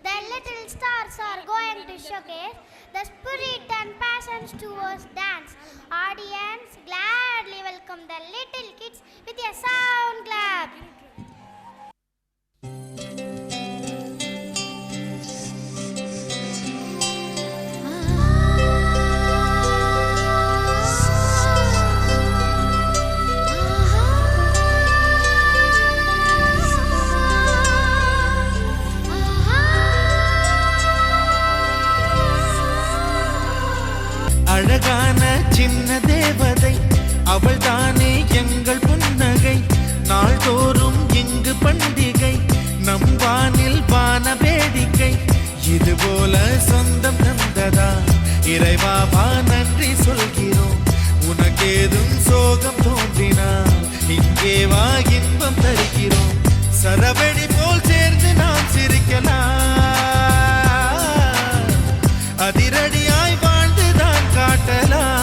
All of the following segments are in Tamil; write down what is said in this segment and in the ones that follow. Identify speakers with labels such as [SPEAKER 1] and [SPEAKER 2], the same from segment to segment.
[SPEAKER 1] The little stars are going to showcase the spirit and passions towards dance. Audience, gladly welcome the little kids with a sound clap.
[SPEAKER 2] அழகான சின்ன தேவதை அவள் தானே எங்கள் புன்னகை. நாள்தோறும் இங்கு பண்டிகை, நம் வானில் வான வேடிக்கை. இதுபோல சொந்தம் தந்ததா இறைவாவா நன்றி சொல்கிறோம். உனக்கேதும் சோகம் தோன்றினா இங்கே வா இன்பம் தருகிறோம். சரவெடி போல் சேர்ந்து நாம் சிரிக்கலாம், அதிரடியாய் வாழ்ந்துதான் காட்டலாம்.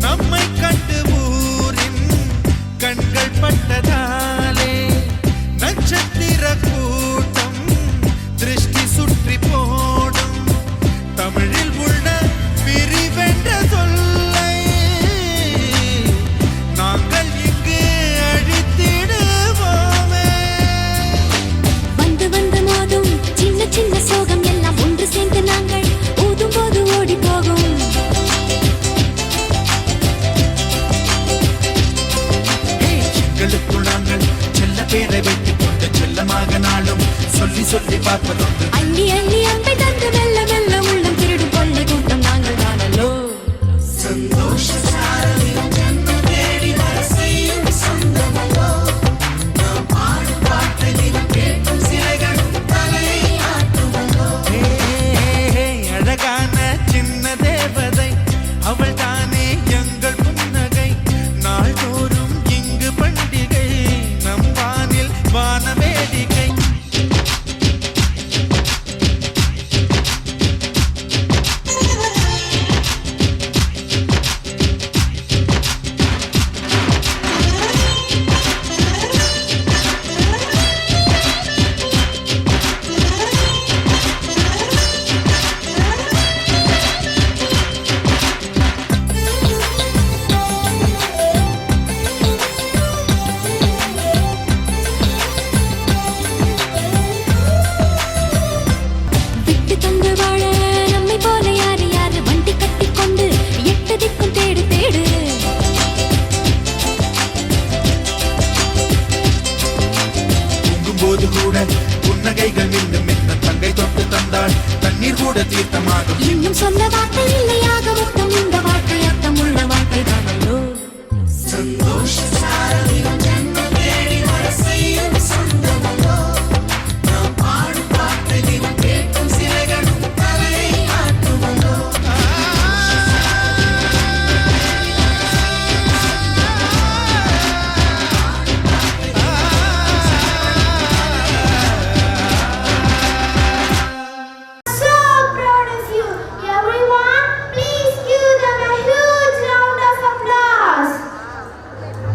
[SPEAKER 2] நம்மை கண்டு ஊரின் கண்கள் பட்டதாலே நட்சத்திர கூட்டம் திருஷ்டி சுற்றி போடும். தமிழில் உள்ள பிரிவென்ற சொல்லை நாங்கள் இங்கு அழித்திடுவோமே.
[SPEAKER 3] வந்து வந்து மோதும் சின்ன சின்ன சோகம் எல்லாம் ஒன்று சேர்ந்து நாங்கள் ஊதும் போது ஓடி போகும்.
[SPEAKER 2] எங்களுக்குள் நாங்கள் செல்ல பேரை வைத்துக் கொண்டு செல்லமாக நாளும் சொல்லி சொல்லி பார்ப்பதொன்று